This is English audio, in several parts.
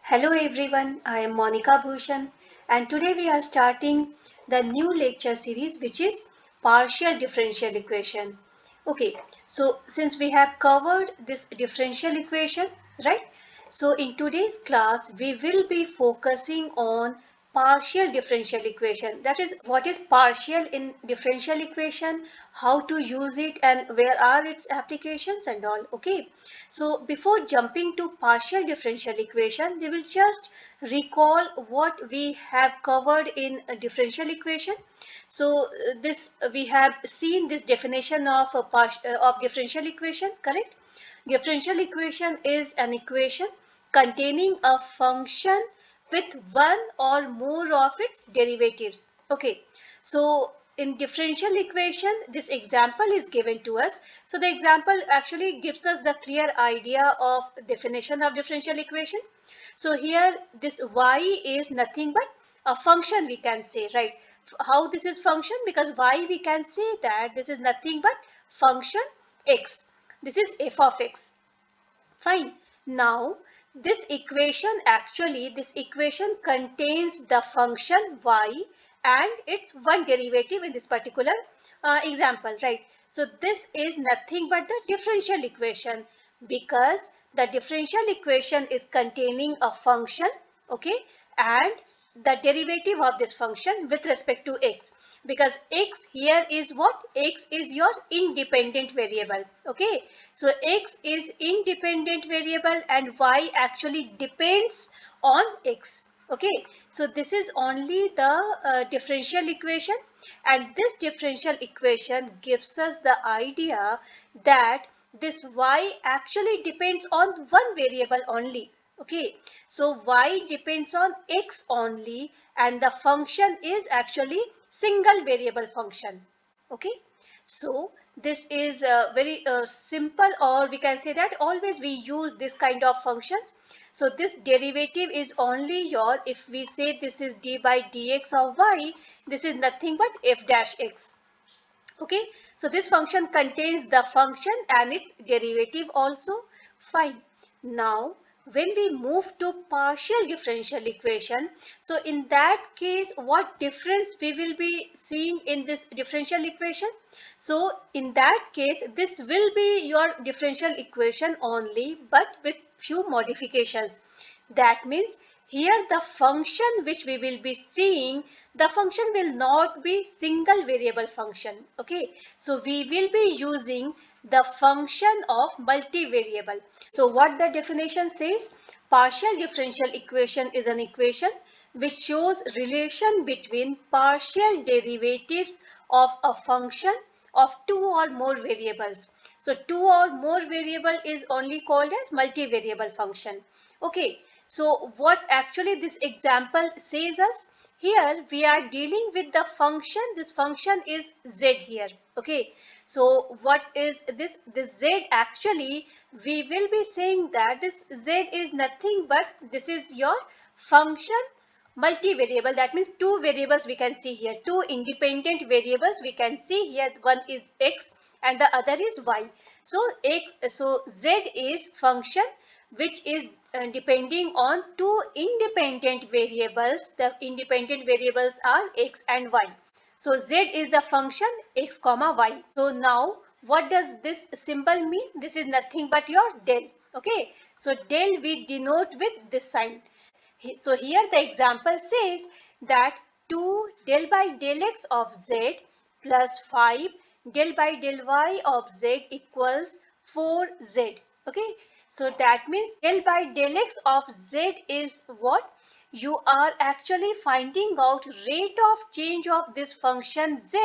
Hello everyone, I am Monica Bhushan and today we are starting the new lecture series which is partial differential equation. Okay, so since we have covered this differential equation, right? So in today's class we will be focusing on partial differential equation. That is what is partial in differential equation, how to use it and where are its applications and all. Okay, so before jumping to partial differential equation, we will just recall what we have covered in a differential equation. So this we have seen this definition of of differential equation, correct? Differential equation is an equation containing a function with one or more of its derivatives. Okay, so in differential equation, this example is given to us. So the example actually gives us the clear idea of definition of differential equation. So here this y is nothing but a function, we can say, right? How this is function? Because y we can say that this is nothing but function x. This is f of x. Fine. Now, this equation contains the function y and its one derivative in this particular example, right? So this is nothing but the differential equation because the differential equation is containing a function, okay, and the derivative of this function with respect to x, because x here is what? X is your independent variable. Okay, so x is independent variable and y actually depends on x. Okay, so this is only the differential equation, and this differential equation gives us the idea that this y actually depends on one variable only. Okay, so y depends on x only and the function is actually single variable function. Okay, so this is very simple, or we can say that always we use this kind of functions. So this derivative is only your, if we say this is d by dx of y, this is nothing but f dash x. Okay, so this function contains the function and its derivative also. Fine. Now when we move to partial differential equation, so in that case what difference we will be seeing in this differential equation? So in that case this will be your differential equation only, but with few modifications. That means here the function which we will be seeing, the function will not be single variable function. Okay, so we will be using the function of multivariable. So what the definition says, partial differential equation is an equation which shows relation between partial derivatives of a function of two or more variables. So two or more variable is only called as multivariable function. Okay, so what actually this example says us, here we are dealing with the function. This function is z here. Okay, so what is this? This z actually, we will be saying that this z is nothing but this is your function multivariable. That means two variables we can see here, two independent variables we can see here. One is x and the other is y. So z is function which is depending on two independent variables. The independent variables are x and y. So z is the function x comma y. So now what does this symbol mean? This is nothing but your del. Okay, so del we denote with this sign. So here the example says that 2 del by del x of z plus 5 del by del y of z equals 4z. Okay, so that means del by del x of z is what? You are actually finding out rate of change of this function z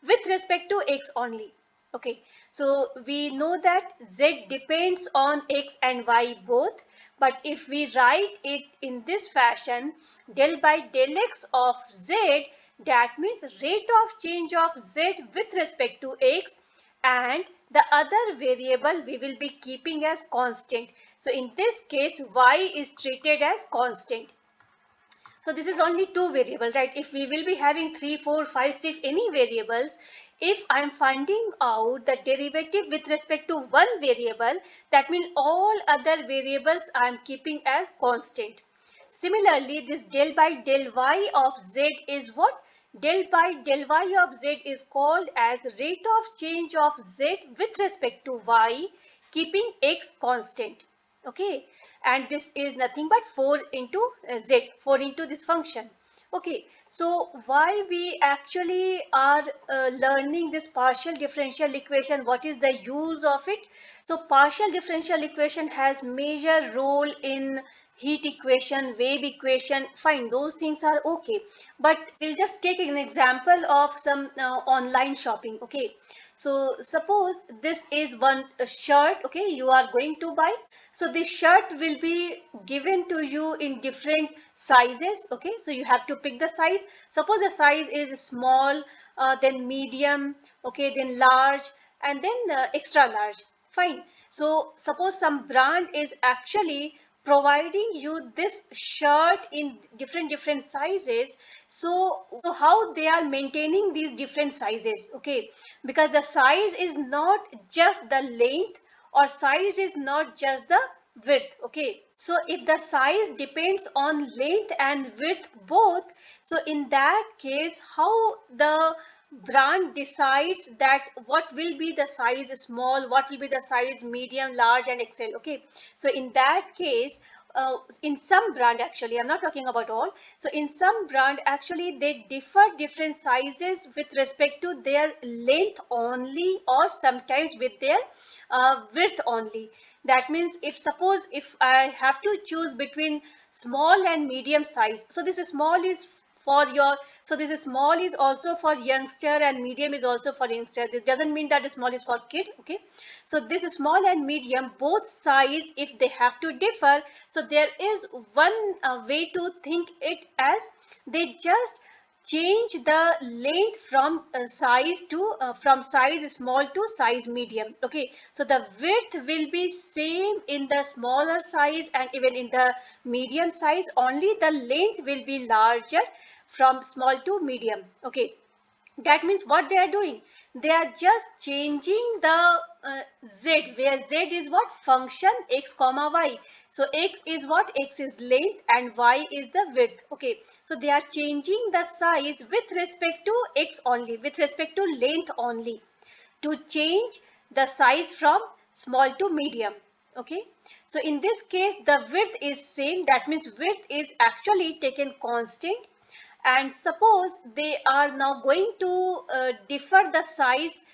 with respect to x only. Okay, so we know that z depends on x and y both, but if we write it in this fashion, del by del x of z, that means rate of change of z with respect to x, and the other variable we will be keeping as constant. So in this case y is treated as constant. So this is only two variable, right? If we will be having 3, 4, 5, 6 any variables, if I am finding out the derivative with respect to one variable, that means all other variables I am keeping as constant. Similarly, this del by del y of z is what? Del by del y of z is called as rate of change of z with respect to y, keeping x constant. Okay, and this is nothing but 4 into z, 4 into this function. Okay, so why we actually are learning this partial differential equation? What is the use of it? So partial differential equation has major role in heat equation, wave equation. Fine, those things are okay, but we'll just take an example of some online shopping. Okay, so suppose this is one shirt, okay, you are going to buy. So this shirt will be given to you in different sizes. Okay, so you have to pick the size. Suppose the size is small, then medium, okay, then large, and then extra large. Fine. So suppose some brand is actually providing you this shirt in different sizes. So how they are maintaining these different sizes? Okay, because the size is not just the length, or size is not just the width. Okay, so if the size depends on length and width both, so in that case, how the brand decides that what will be the size small, what will be the size medium, large, and XL? Okay, so in that case, in some brand, actually I'm not talking about all, so in some brand actually they differ different sizes with respect to their length only, or sometimes with their width only. That means if suppose if I have to choose between small and medium size, so this small is for your, so this small is also for youngster and medium is also for youngster. This doesn't mean that the small is for kid. Okay, so this small and medium, both size, if they have to differ, so there is one way to think it as, they just change the length from size to from size small to size medium. Okay, so the width will be same in the smaller size and even in the medium size, only the length will be larger from small to medium. Okay, that means what they are doing, they are just changing the z, where z is what? Function x comma y. So x is what? X is length and y is the width. Okay, so they are changing the size with respect to x only, with respect to length only, to change the size from small to medium. Okay, so in this case the width is same, that means width is actually taken constant. And suppose they are now going to differ the size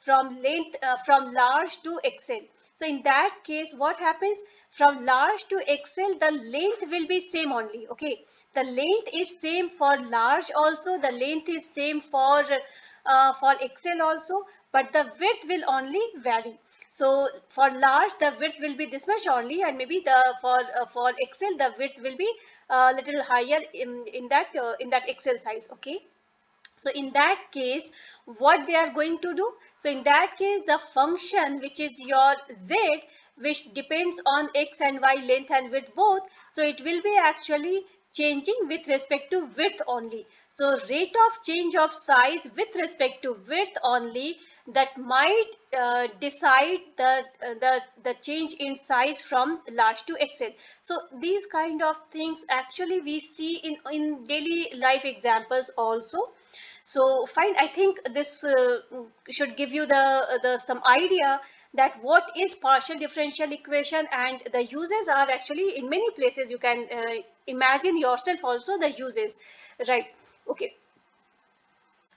from length, from large to XL. So in that case what happens, from large to XL the length will be same only. Okay, the length is same for large also, the length is same for XL also, but the width will only vary. So for large the width will be this much only, and maybe the for XL the width will be a little higher in that XL size. Okay, so in that case what they are going to do, so in that case the function which is your z, which depends on x and y length and width both, so it will be actually changing with respect to width only. So rate of change of size with respect to width only, that might decide the change in size from large to XL. So these kind of things actually we see in daily life examples also. So fine, I think this should give you the some idea that what is partial differential equation, and the uses are actually in many places. You can imagine yourself also the uses, right? Okay,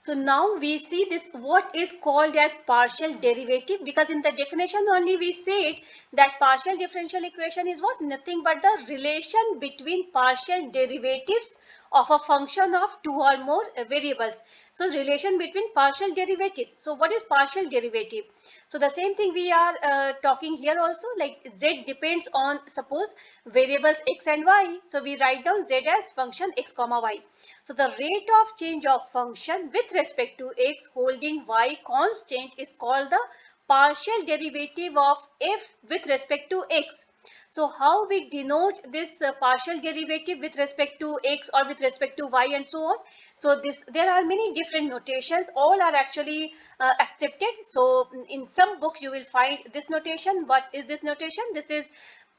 so now we see this what is called as partial derivative, because in the definition only we said that partial differential equation is what? Nothing but the relation between partial derivatives of a function of two or more variables. So relation between partial derivatives. So what is partial derivative? So the same thing we are talking here also, like z depends on, suppose, variables x and y. So we write down z as function x comma y. So the rate of change of function with respect to x holding y constant is called the partial derivative of f with respect to x. So how we denote this partial derivative with respect to x or with respect to y and so on? So there are many different notations, all are actually accepted. So in some book you will find this notation. What is this notation? This is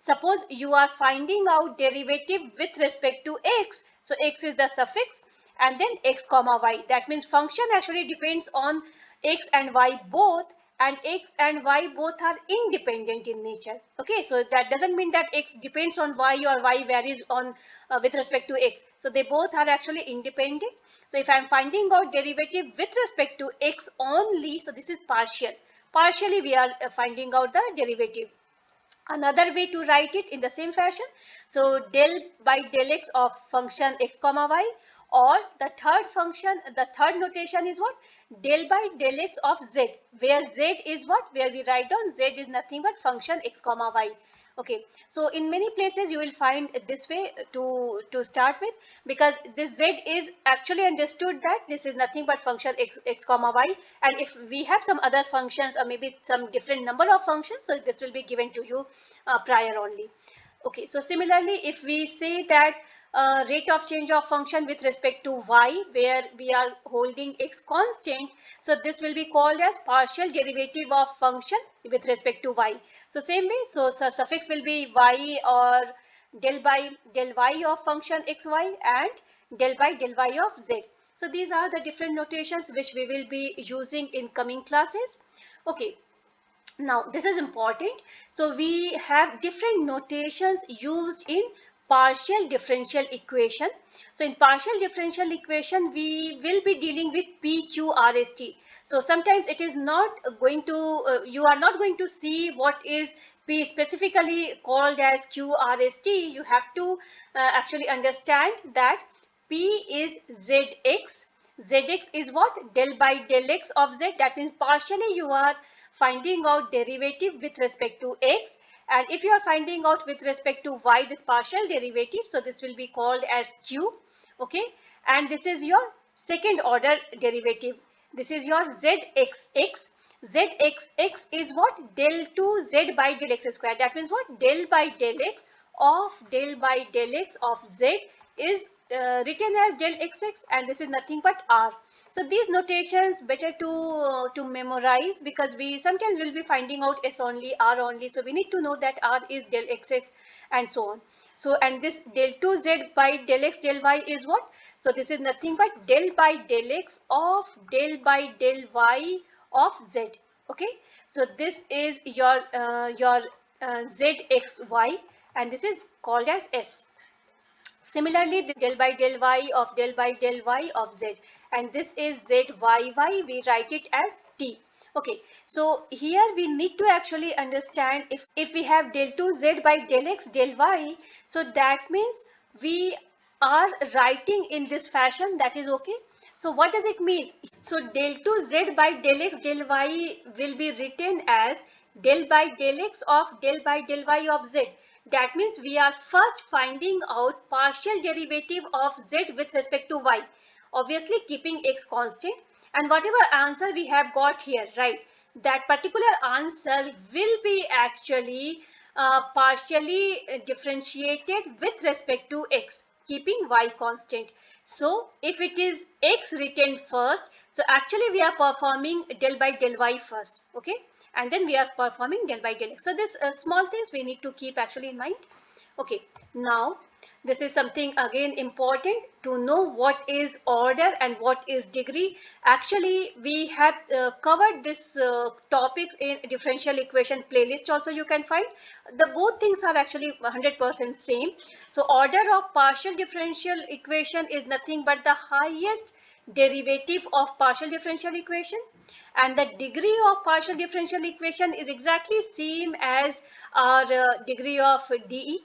Suppose you are finding out derivative with respect to x. So x is the suffix and then x comma y. That means function actually depends on x and y both, and x and y both are independent in nature. Okay, so that doesn't mean that x depends on y or y varies on with respect to x. So they both are actually independent. So if I am finding out derivative with respect to x only, so this is partial. Partially we are finding out the derivative. Another way to write it in the same fashion, so del by del x of function x comma y, or the third function, the third notation is what, del by del x of z, where z is what, where we write down z is nothing but function x comma y. Okay, so in many places you will find this way to start with, because this z is actually understood that this is nothing but function x comma y, and if we have some other functions or maybe some different number of functions, so this will be given to you prior only. Okay, so similarly, if we say that rate of change of function with respect to y, where we are holding x constant, so this will be called as partial derivative of function with respect to y. So same way, so suffix will be y, or del by del y of function xy and del by del y of z. So these are the different notations which we will be using in coming classes. Okay, now this is important. So we have different notations used in partial differential equation. So in partial differential equation we will be dealing with PQRST. So sometimes it is not going to you are not going to see what is P specifically called as QRST. You have to actually understand that P is ZX. ZX is what, del by del x of z. That means partially you are finding out derivative with respect to x, and if you are finding out with respect to y this partial derivative, so this will be called as q. Okay, and this is your second order derivative. This is your zxx. Zxx is what, del to z by del x square. That means what, del by del x of del by del x of z is written as del xx, and this is nothing but r. So these notations better to memorize, because we sometimes will be finding out s only, r only. So we need to know that r is del xx and so on. So, and this del 2z by del x del y is what? So this is nothing but del by del x of del by del y of z. Okay. So this is your zxy, and this is called as s. Similarly, the del by del y of del by del y of z, and this is zyy, we write it as t. Okay, so here we need to actually understand, if we have del 2z by del x del y, so that means we are writing in this fashion, that is okay. So what does it mean? So del 2z by del x del y will be written as del by del x of del by del y of z. That means we are first finding out partial derivative of z with respect to y, obviously keeping x constant, and whatever answer we have got here, right, that particular answer will be actually partially differentiated with respect to x, keeping y constant. So if it is x written first, so actually we are performing del by del y first, okay, and then we are performing del by del x. So this small things we need to keep actually in mind. Okay, now this is something again important to know, what is order and what is degree. Actually we have covered this topics in differential equation playlist also, you can find. The both things are actually 100% same. So order of partial differential equation is nothing but the highest derivative of partial differential equation, and the degree of partial differential equation is exactly same as our degree of DE,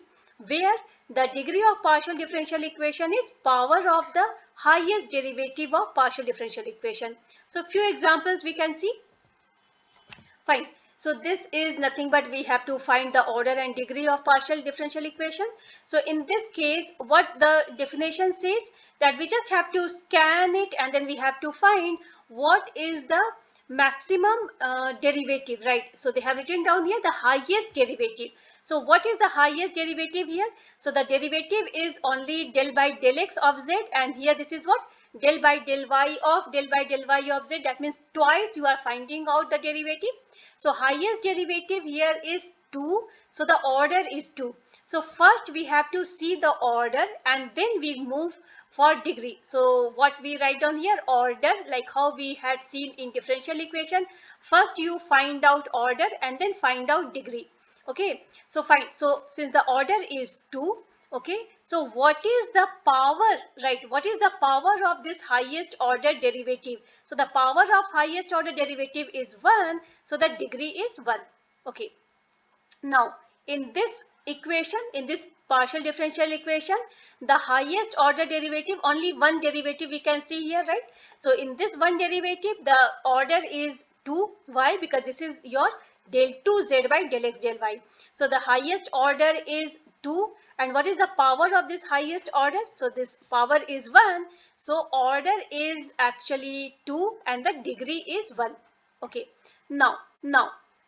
where the degree of partial differential equation is power of the highest derivative of partial differential equation. So few examples we can see. Fine. So this is nothing but we have to find the order and degree of partial differential equation. So in this case, what the definition says, that we just have to scan it and then we have to find what is the maximum derivative, right? So they have written down here the highest derivative. So what is the highest derivative here? So the derivative is only del by del x of z, and here this is what, del by del y of del by del y of z. That means twice you are finding out the derivative. So highest derivative here is 2. So the order is 2. So first we have to see the order and then we move for degree. So what we write down here, order, like how we had seen in differential equation. First you find out order and then find out degree. Okay, so fine. So since the order is 2, okay, so what is the power, right? What is the power of this highest order derivative? So the power of highest order derivative is 1, so the degree is 1. Okay, now in this equation, in this partial differential equation, the highest order derivative, only one derivative we can see here, right? So in this one derivative, the order is 2. Why? Because this is your del 2z by del x del y. So the highest order is 2. And what is the power of this highest order? So this power is 1. So order is actually 2 and the degree is 1. Okay. Now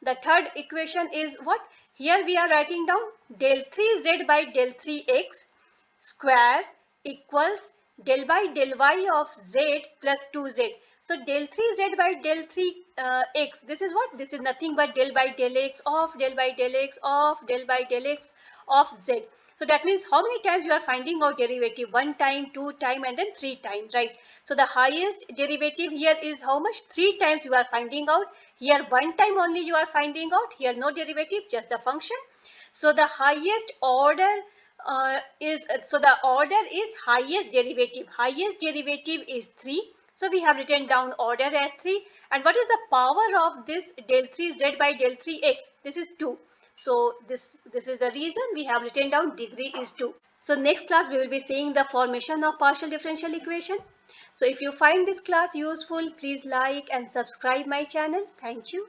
the third equation is what? Here we are writing down del 3z by del 3x square equals del by del y of z plus 2z. So del 3z by del 3x, this is what? This is nothing but del by del x of del by del x of del by del x of z. So that means how many times you are finding out derivative? 1 time, 2 time, and then 3 times, right? So the highest derivative here is how much? 3 times you are finding out. Here 1 time only you are finding out. Here no derivative, just the function. So the highest order so the order is highest derivative. Highest derivative is 3. So we have written down order as 3. And what is the power of this del 3z by del 3x? This is 2. So this is the reason we have written down degree is 2. So next class we will be seeing the formation of partial differential equation. So if you find this class useful, please like and subscribe my channel. Thank you.